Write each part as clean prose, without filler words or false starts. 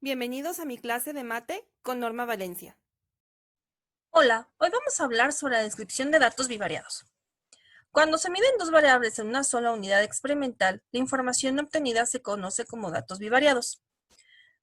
Bienvenidos a mi clase de mate con Norma Valencia. Hola, hoy vamos a hablar sobre la descripción de datos bivariados. Cuando se miden dos variables en una sola unidad experimental, la información obtenida se conoce como datos bivariados.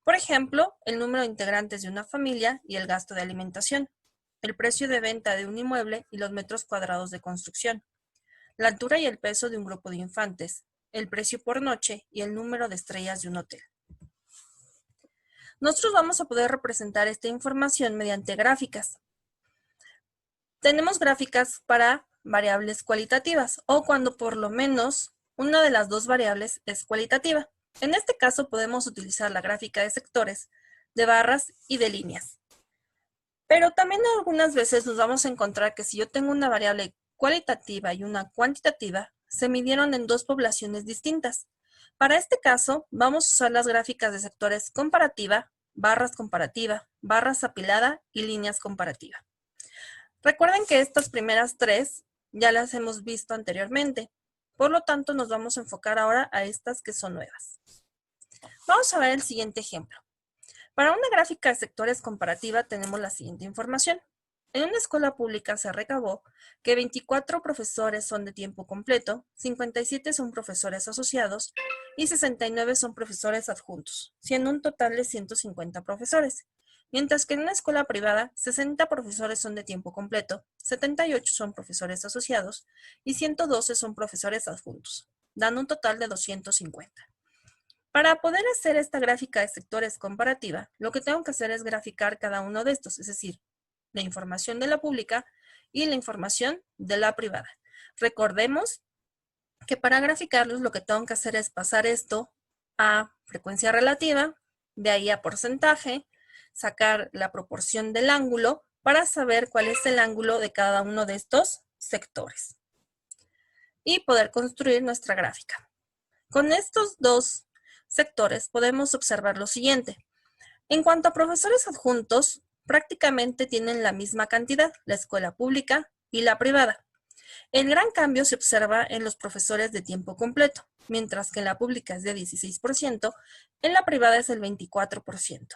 Por ejemplo, el número de integrantes de una familia y el gasto de alimentación, el precio de venta de un inmueble y los metros cuadrados de construcción, la altura y el peso de un grupo de infantes, el precio por noche y el número de estrellas de un hotel. Nosotros vamos a poder representar esta información mediante gráficas. Tenemos gráficas para variables cualitativas o cuando por lo menos una de las dos variables es cualitativa. En este caso podemos utilizar la gráfica de sectores, de barras y de líneas. Pero también algunas veces nos vamos a encontrar que si yo tengo una variable cualitativa y una cuantitativa, se midieron en dos poblaciones distintas. Para este caso, vamos a usar las gráficas de sectores comparativa, barras apilada y líneas comparativa. Recuerden que estas primeras tres ya las hemos visto anteriormente, por lo tanto nos vamos a enfocar ahora a estas que son nuevas. Vamos a ver el siguiente ejemplo. Para una gráfica de sectores comparativa tenemos la siguiente información. En una escuela pública se recabó que 24 profesores son de tiempo completo, 57 son profesores asociados y 69 son profesores adjuntos, siendo un total de 150 profesores. Mientras que en una escuela privada, 60 profesores son de tiempo completo, 78 son profesores asociados y 112 son profesores adjuntos, dando un total de 250. Para poder hacer esta gráfica de sectores comparativa, lo que tengo que hacer es graficar cada uno de estos, es decir, la información de la pública y la información de la privada. Recordemos que para graficarlos lo que tengo que hacer es pasar esto a frecuencia relativa, de ahí a porcentaje, sacar la proporción del ángulo para saber cuál es el ángulo de cada uno de estos sectores y poder construir nuestra gráfica. Con estos dos sectores podemos observar lo siguiente. En cuanto a profesores adjuntos, prácticamente tienen la misma cantidad, la escuela pública y la privada. El gran cambio se observa en los profesores de tiempo completo, mientras que en la pública es de 16%, en la privada es el 24%.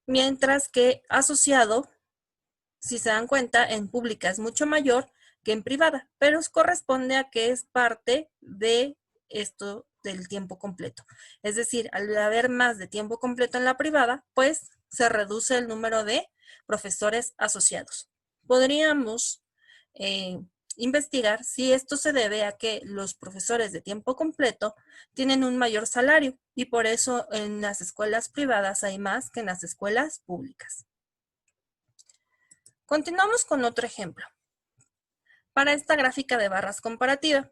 Mientras que asociado, si se dan cuenta, en pública es mucho mayor que en privada, pero corresponde a que es parte de esto del tiempo completo. Es decir, al haber más de tiempo completo en la privada, pues se reduce el número de profesores asociados. Podríamos investigar si esto se debe a que los profesores de tiempo completo tienen un mayor salario y por eso en las escuelas privadas hay más que en las escuelas públicas. Continuamos con otro ejemplo. Para esta gráfica de barras comparativa,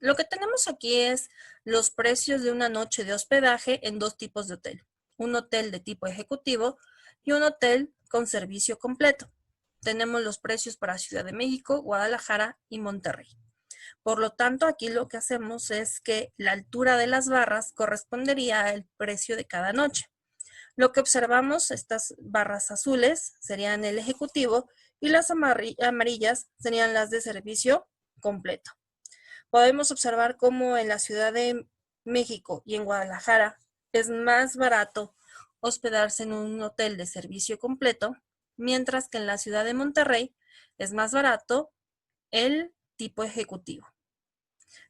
lo que tenemos aquí es los precios de una noche de hospedaje en dos tipos de hotel. Un hotel de tipo ejecutivo y un hotel con servicio completo. Tenemos los precios para Ciudad de México, Guadalajara y Monterrey. Por lo tanto, aquí lo que hacemos es que la altura de las barras correspondería al precio de cada noche. Lo que observamos, estas barras azules serían el ejecutivo y las amarillas serían las de servicio completo. Podemos observar cómo en la Ciudad de México y en Guadalajara es más barato hospedarse en un hotel de servicio completo, mientras que en la ciudad de Monterrey es más barato el tipo ejecutivo,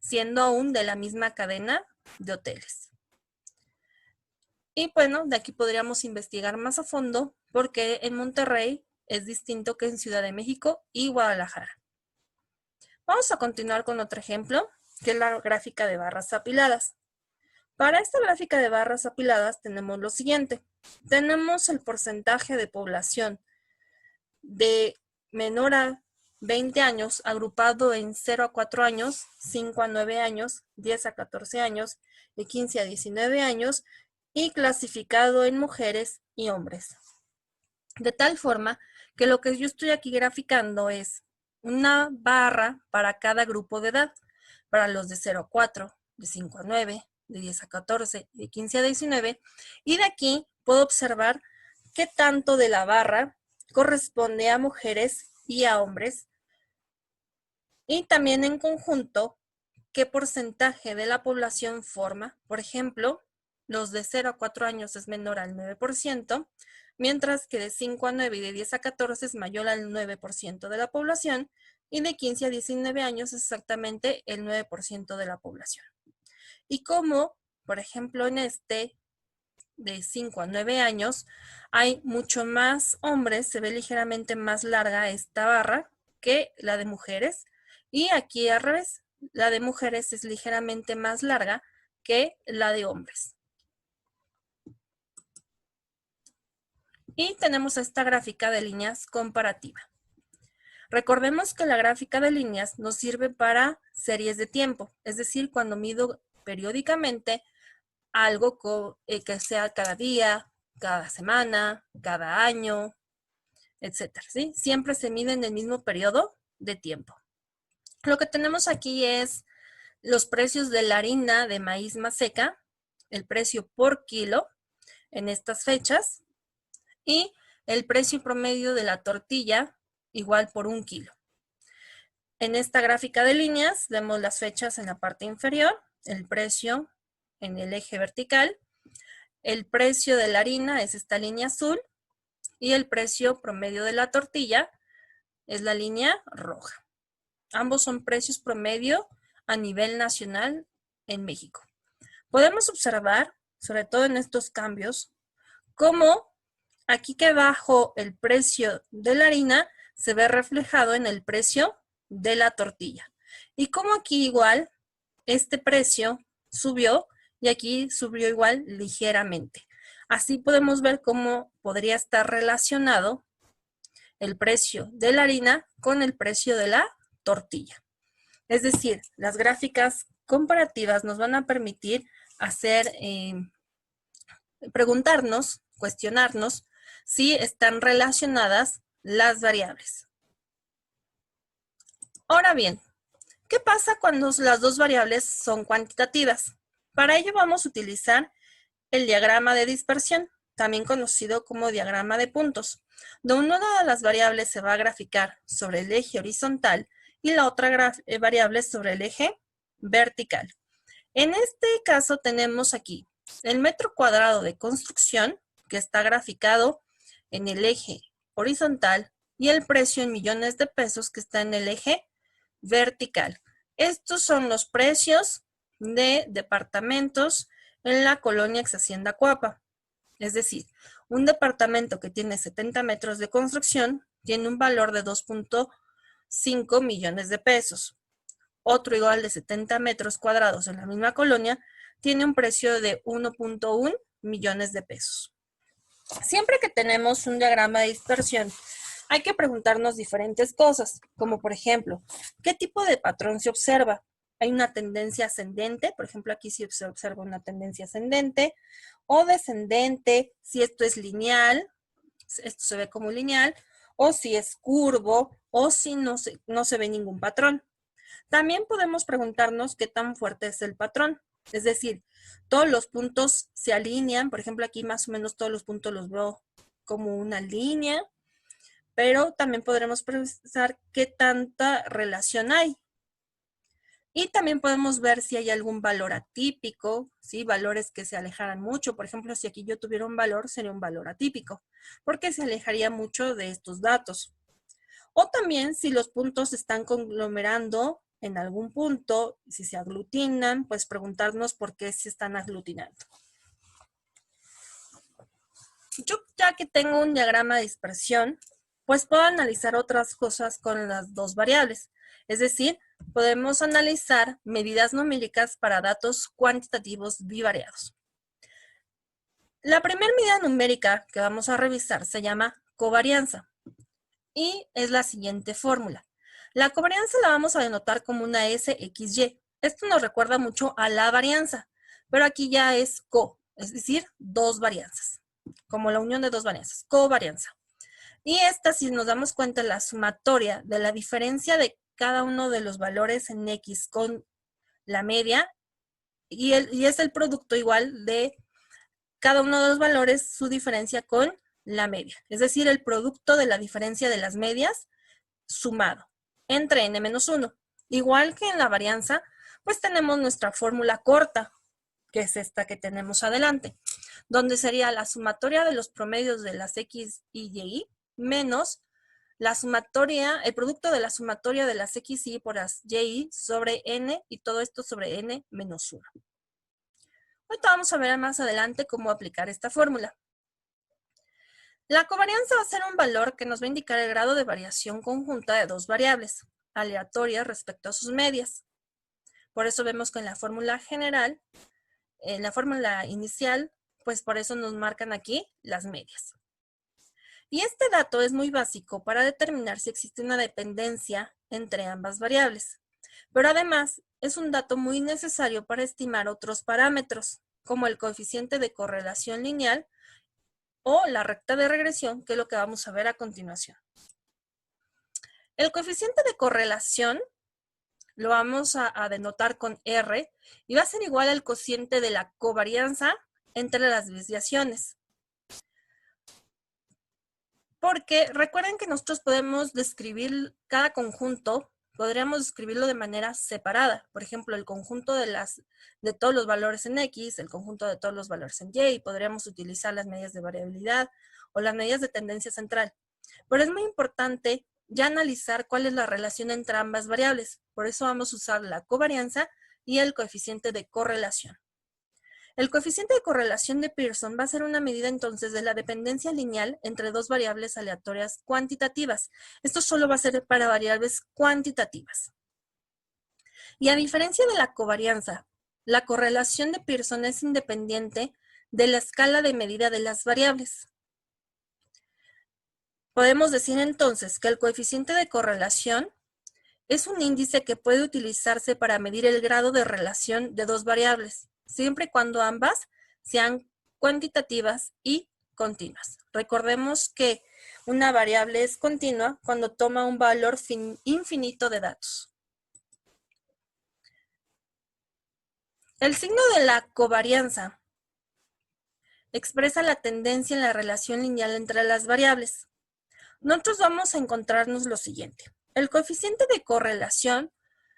siendo aún de la misma cadena de hoteles. Y bueno, de aquí podríamos investigar más a fondo porque en Monterrey es distinto que en Ciudad de México y Guadalajara. Vamos a continuar con otro ejemplo, que es la gráfica de barras apiladas. Para esta gráfica de barras apiladas tenemos lo siguiente. Tenemos el porcentaje de población de menor a 20 años agrupado en 0 a 4 años, 5 a 9 años, 10 a 14 años, de 15 a 19 años y clasificado en mujeres y hombres. De tal forma que lo que yo estoy aquí graficando es una barra para cada grupo de edad, para los de 0 a 4, de 5 a 9, de 10 a 14, de 15 a 19, y de aquí puedo observar qué tanto de la barra corresponde a mujeres y a hombres, y también en conjunto qué porcentaje de la población forma, por ejemplo, los de 0 a 4 años es menor al 9%, mientras que de 5 a 9 y de 10 a 14 es mayor al 9% de la población, y de 15 a 19 años es exactamente el 9% de la población. Y como, por ejemplo, en este de 5 a 9 años, hay mucho más hombres, se ve ligeramente más larga esta barra que la de mujeres, y aquí al revés, la de mujeres es ligeramente más larga que la de hombres. Y tenemos esta gráfica de líneas comparativa. Recordemos que la gráfica de líneas nos sirve para series de tiempo, es decir, cuando mido periódicamente algo que sea cada día, cada semana, cada año, etcétera, ¿sí? Siempre se mide en el mismo periodo de tiempo. Lo que tenemos aquí es los precios de la harina de maíz maseca, el precio por kilo en estas fechas, y el precio promedio de la tortilla igual por 1 kilo. En esta gráfica de líneas vemos las fechas en la parte inferior, el precio en el eje vertical, el precio de la harina es esta línea azul y el precio promedio de la tortilla es la línea roja. Ambos son precios promedio a nivel nacional en México. Podemos observar, sobre todo en estos cambios, cómo aquí que bajo el precio de la harina se ve reflejado en el precio de la tortilla. Y como aquí igual este precio subió y aquí subió igual ligeramente. Así podemos ver cómo podría estar relacionado el precio de la harina con el precio de la tortilla. Es decir, las gráficas comparativas nos van a permitir hacer, preguntarnos, cuestionarnos si están relacionadas las variables. Ahora bien, ¿qué pasa cuando las dos variables son cuantitativas? Para ello vamos a utilizar el diagrama de dispersión, también conocido como diagrama de puntos, donde una de las variables se va a graficar sobre el eje horizontal y la otra variable sobre el eje vertical. En este caso tenemos aquí el metro cuadrado de construcción, que está graficado en el eje horizontal, y el precio en millones de pesos, que está en el eje vertical. Estos son los precios de departamentos en la colonia Ex Hacienda Coapa. Es decir, un departamento que tiene 70 metros de construcción tiene un valor de 2.5 millones de pesos. Otro igual de 70 metros cuadrados en la misma colonia tiene un precio de 1.1 millones de pesos. Siempre que tenemos un diagrama de dispersión, hay que preguntarnos diferentes cosas, como por ejemplo, ¿qué tipo de patrón se observa? ¿Hay una tendencia ascendente? Por ejemplo, aquí sí se observa una tendencia ascendente o descendente, si esto es lineal, esto se ve como lineal, o si es curvo, o si no se ve ningún patrón. También podemos preguntarnos qué tan fuerte es el patrón. Es decir, todos los puntos se alinean. Por ejemplo, aquí más o menos todos los puntos los veo como una línea. Pero también podremos pensar qué tanta relación hay. Y también podemos ver si hay algún valor atípico, ¿sí? Valores que se alejaran mucho. Por ejemplo, si aquí yo tuviera un valor, sería un valor atípico, porque se alejaría mucho de estos datos. O también si los puntos se están conglomerando en algún punto, si se aglutinan, pues preguntarnos por qué se están aglutinando. Yo ya que tengo un diagrama de dispersión, pues puedo analizar otras cosas con las dos variables. Es decir, podemos analizar medidas numéricas para datos cuantitativos bivariados. La primera medida numérica que vamos a revisar se llama covarianza y es la siguiente fórmula. La covarianza la vamos a denotar como una SXY. Esto nos recuerda mucho a la varianza, pero aquí ya es co, es decir, dos varianzas, como la unión de dos varianzas, covarianza. Y esta, si nos damos cuenta, es la sumatoria de la diferencia de cada uno de los valores en X con la media, y es el producto igual de cada uno de los valores, su diferencia con la media. Es decir, el producto de la diferencia de las medias sumado entre n-1. Igual que en la varianza, pues tenemos nuestra fórmula corta, que es esta que tenemos adelante, donde sería la sumatoria de los promedios de las X y Y menos la sumatoria, el producto de la sumatoria de las XY por las YY sobre N y todo esto sobre N menos 1. Ahorita vamos a ver más adelante cómo aplicar esta fórmula. La covarianza va a ser un valor que nos va a indicar el grado de variación conjunta de dos variables, aleatorias respecto a sus medias. Por eso vemos que en la fórmula general, en la fórmula inicial, pues por eso nos marcan aquí las medias. Y este dato es muy básico para determinar si existe una dependencia entre ambas variables. Pero además es un dato muy necesario para estimar otros parámetros, como el coeficiente de correlación lineal o la recta de regresión, que es lo que vamos a ver a continuación. El coeficiente de correlación lo vamos a denotar con R y va a ser igual al cociente de la covarianza entre las desviaciones. Porque recuerden que nosotros podemos describir cada conjunto, podríamos describirlo de manera separada. Por ejemplo, el conjunto de todos los valores en X, el conjunto de todos los valores en Y, y podríamos utilizar las medidas de variabilidad o las medidas de tendencia central. Pero es muy importante ya analizar cuál es la relación entre ambas variables. Por eso vamos a usar la covarianza y el coeficiente de correlación. El coeficiente de correlación de Pearson va a ser una medida entonces de la dependencia lineal entre dos variables aleatorias cuantitativas. Esto solo va a ser para variables cuantitativas. Y a diferencia de la covarianza, la correlación de Pearson es independiente de la escala de medida de las variables. Podemos decir entonces que el coeficiente de correlación es un índice que puede utilizarse para medir el grado de relación de dos variables, siempre y cuando ambas sean cuantitativas y continuas. Recordemos que una variable es continua cuando toma un valor infinito de datos. El signo de la covarianza expresa la tendencia en la relación lineal entre las variables. Nosotros vamos a encontrarnos lo siguiente. El coeficiente de correlación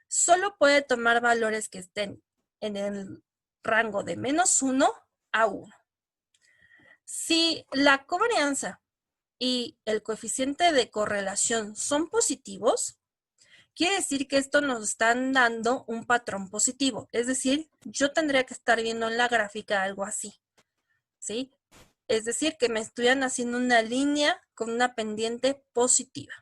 solo puede tomar valores que estén en el rango de -1 a 1. Si la covarianza y el coeficiente de correlación son positivos, quiere decir que esto nos están dando un patrón positivo. Es decir, yo tendría que estar viendo en la gráfica algo así, ¿sí? Es decir, que me estuvieran haciendo una línea con una pendiente positiva.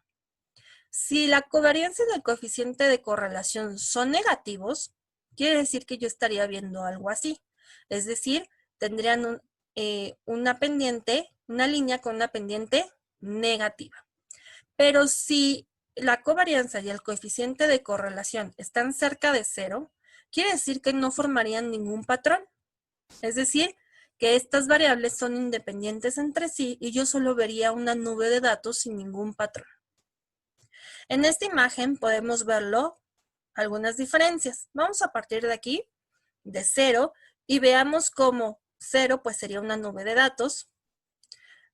Si la covarianza y el coeficiente de correlación son negativos, quiere decir que yo estaría viendo algo así. Es decir, tendrían una línea con una pendiente negativa. Pero si la covarianza y el coeficiente de correlación están cerca de 0, quiere decir que no formarían ningún patrón. Es decir, que estas variables son independientes entre sí y yo solo vería una nube de datos sin ningún patrón. En esta imagen podemos verlo, algunas diferencias. Vamos a partir de aquí, de 0, y veamos cómo 0 pues sería una nube de datos.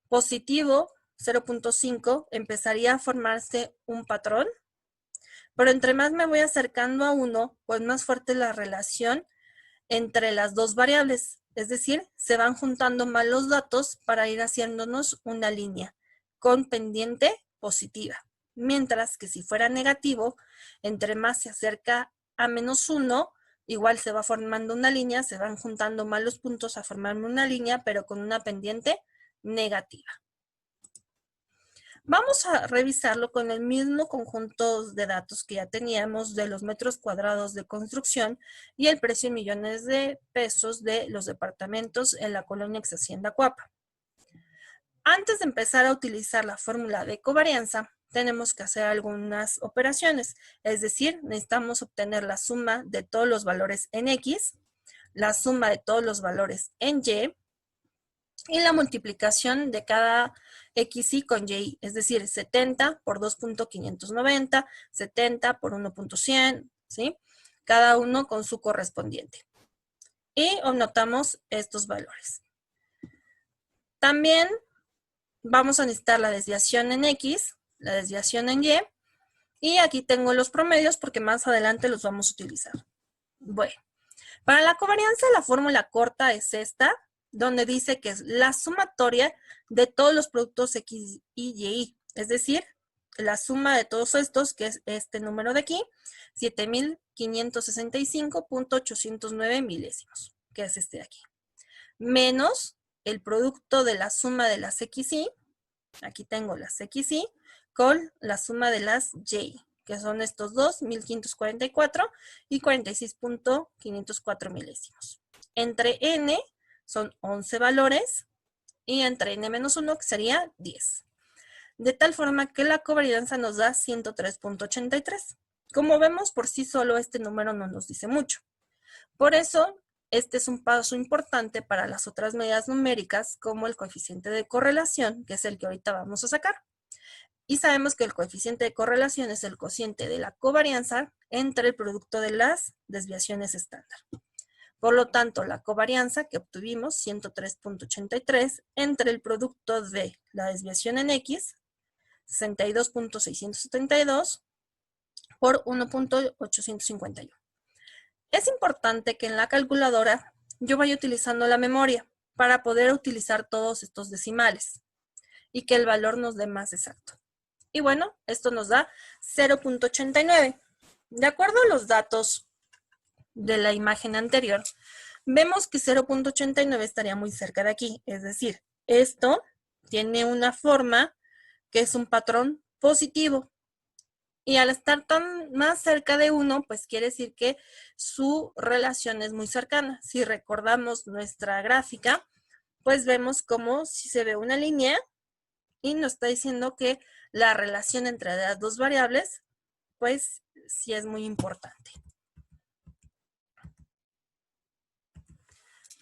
Positivo, 0.5, empezaría a formarse un patrón. Pero entre más me voy acercando a 1, pues más fuerte es la relación entre las dos variables. Es decir, se van juntando más los datos para ir haciéndonos una línea con pendiente positiva. Mientras que si fuera negativo, entre más se acerca a -1, igual se va formando una línea, se van juntando más los puntos a formarme una línea, pero con una pendiente negativa. Vamos a revisarlo con el mismo conjunto de datos que ya teníamos de los metros cuadrados de construcción y el precio en millones de pesos de los departamentos en la colonia Ex Hacienda Cuapa. Antes de empezar a utilizar la fórmula de covarianza, tenemos que hacer algunas operaciones. Es decir, necesitamos obtener la suma de todos los valores en X, la suma de todos los valores en Y la multiplicación de cada XY con Y, es decir, 70 por 2.590, 70 por 1.100, ¿sí? Cada uno con su correspondiente. Y anotamos estos valores. También vamos a necesitar la desviación en X, la desviación en Y, y aquí tengo los promedios porque más adelante los vamos a utilizar. Bueno, Para la covarianza, la fórmula corta es esta, donde dice que es la sumatoria de todos los productos X, Y, Y. Es decir, la suma de todos estos, que es este número de aquí, 7.565.809 milésimos, que es este de aquí. Menos el producto de la suma de las XY, aquí tengo las XY, con la suma de las Y, que son estos dos, 1.544 y 46.504 milésimos. Entre N son 11 valores y entre N-1, que sería 10. De tal forma que la covarianza nos da 103.83. Como vemos, por sí solo este número no nos dice mucho. Por eso, este es un paso importante para las otras medidas numéricas, como el coeficiente de correlación, que es el que ahorita vamos a sacar. Y sabemos que el coeficiente de correlación es el cociente de la covarianza entre el producto de las desviaciones estándar. Por lo tanto, la covarianza que obtuvimos, 103.83, entre el producto de la desviación en X, 62.672, por 1.851. Es importante que en la calculadora yo vaya utilizando la memoria para poder utilizar todos estos decimales y que el valor nos dé más exacto. Y bueno, esto nos da 0.89. De acuerdo a los datos de la imagen anterior, vemos que 0.89 estaría muy cerca de aquí. Es decir, esto tiene una forma que es un patrón positivo. Y al estar tan más cerca de 1, pues quiere decir que su relación es muy cercana. Si recordamos nuestra gráfica, pues vemos como si se ve una línea y nos está diciendo que la relación entre las dos variables, pues sí es muy importante.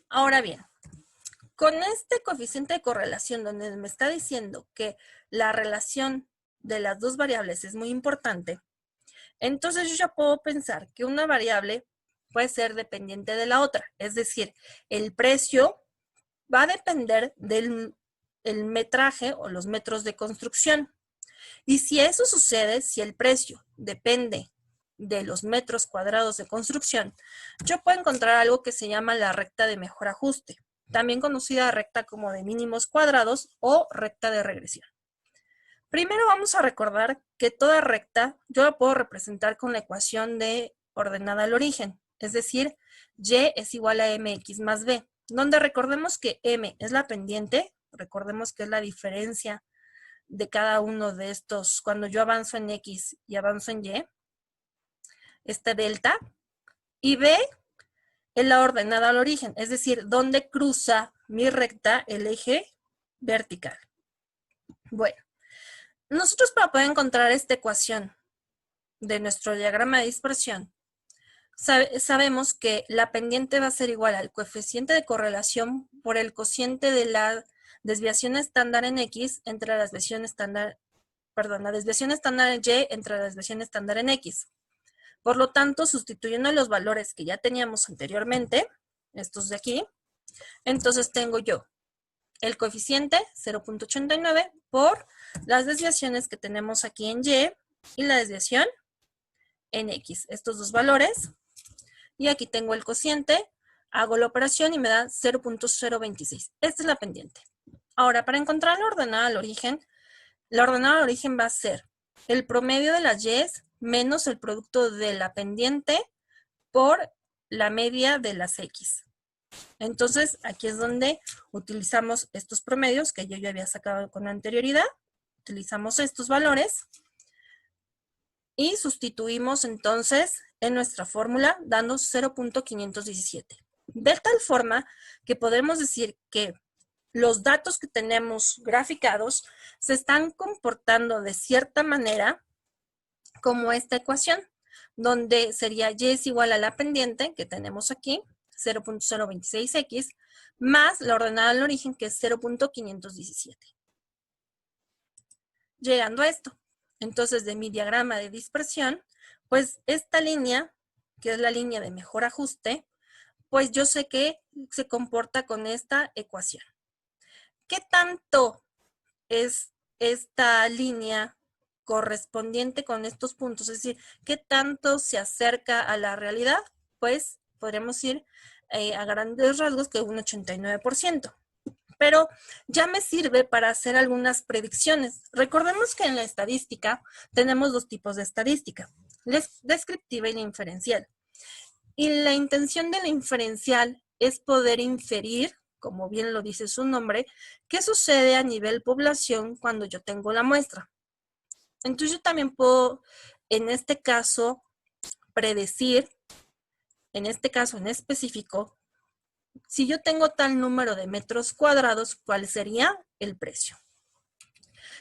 Ahora bien, con este coeficiente de correlación donde me está diciendo que la relación de las dos variables es muy importante, entonces yo ya puedo pensar que una variable puede ser dependiente de la otra. Es decir, el precio va a depender del metraje o los metros de construcción. Y si eso sucede, si el precio depende de los metros cuadrados de construcción, yo puedo encontrar algo que se llama la recta de mejor ajuste, también conocida recta como de mínimos cuadrados o recta de regresión. Primero vamos a recordar que toda recta yo la puedo representar con la ecuación de ordenada al origen, es decir, y es igual a mx más b, donde recordemos que m es la pendiente, recordemos que es la diferencia de cada uno de estos, cuando yo avanzo en x y avanzo en y, este delta, y b es la ordenada al origen, es decir, donde cruza mi recta el eje vertical. Bueno, nosotros para poder encontrar esta ecuación de nuestro diagrama de dispersión, sabemos que la pendiente va a ser igual al coeficiente de correlación por el cociente de la desviación estándar en X entre la desviación estándar, la desviación estándar en Y entre la desviación estándar en X. Por lo tanto, sustituyendo los valores que ya teníamos anteriormente, estos de aquí, entonces tengo yo el coeficiente 0.89 por las desviaciones que tenemos aquí en Y y la desviación en X. Estos dos valores. Y aquí tengo el cociente, hago la operación y me da 0.026. Esta es la pendiente. Ahora, para encontrar la ordenada al origen va a ser el promedio de las Y's menos el producto de la pendiente por la media de las X. Entonces, aquí es donde utilizamos estos promedios que yo ya había sacado con anterioridad. Utilizamos estos valores y sustituimos entonces en nuestra fórmula dando 0.517. De tal forma que podemos decir que los datos que tenemos graficados se están comportando de cierta manera como esta ecuación, donde sería y es igual a la pendiente que tenemos aquí, 0.026x, más la ordenada al origen, que es 0.517. Llegando a esto, entonces de mi diagrama de dispersión, pues esta línea, que es la línea de mejor ajuste, pues yo sé que se comporta con esta ecuación. ¿Qué tanto es esta línea correspondiente con estos puntos? Es decir, ¿qué tanto se acerca a la realidad? Pues podríamos ir a grandes rasgos que un 89%. Pero ya me sirve para hacer algunas predicciones. Recordemos que en la estadística tenemos dos tipos de estadística, la descriptiva y la inferencial. Y la intención de la inferencial es poder inferir, como bien lo dice su nombre, qué sucede a nivel población cuando yo tengo la muestra. Entonces yo también puedo, en este caso, predecir, en este caso en específico, si yo tengo tal número de metros cuadrados, ¿cuál sería el precio?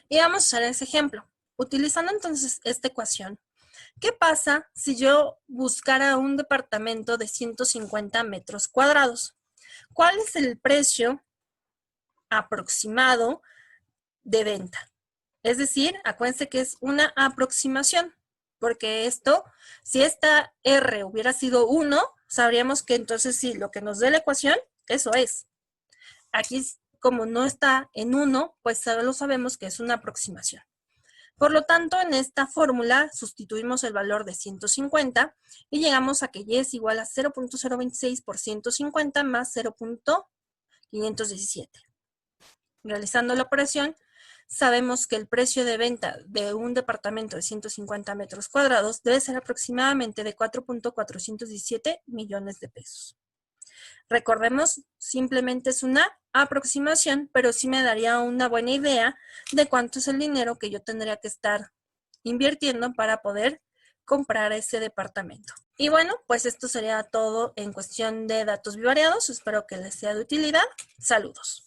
Y vamos a usar ese ejemplo. Utilizando entonces esta ecuación, ¿qué pasa si yo buscara un departamento de 150 metros cuadrados? ¿Cuál es el precio aproximado de venta? Es decir, acuérdense que es una aproximación, porque esto, si esta R hubiera sido 1, sabríamos que entonces sí, lo que nos dé la ecuación, eso es. Aquí, como no está en 1, pues solo sabemos que es una aproximación. Por lo tanto, en esta fórmula sustituimos el valor de 150 y llegamos a que Y es igual a 0.026 por 150 más 0.517. Realizando la operación, sabemos que el precio de venta de un departamento de 150 metros cuadrados debe ser aproximadamente de 4.417 millones de pesos. Recordemos, simplemente es una aproximación, pero sí me daría una buena idea de cuánto es el dinero que yo tendría que estar invirtiendo para poder comprar ese departamento. Y bueno, pues esto sería todo en cuestión de datos bivariados. Espero que les sea de utilidad. Saludos.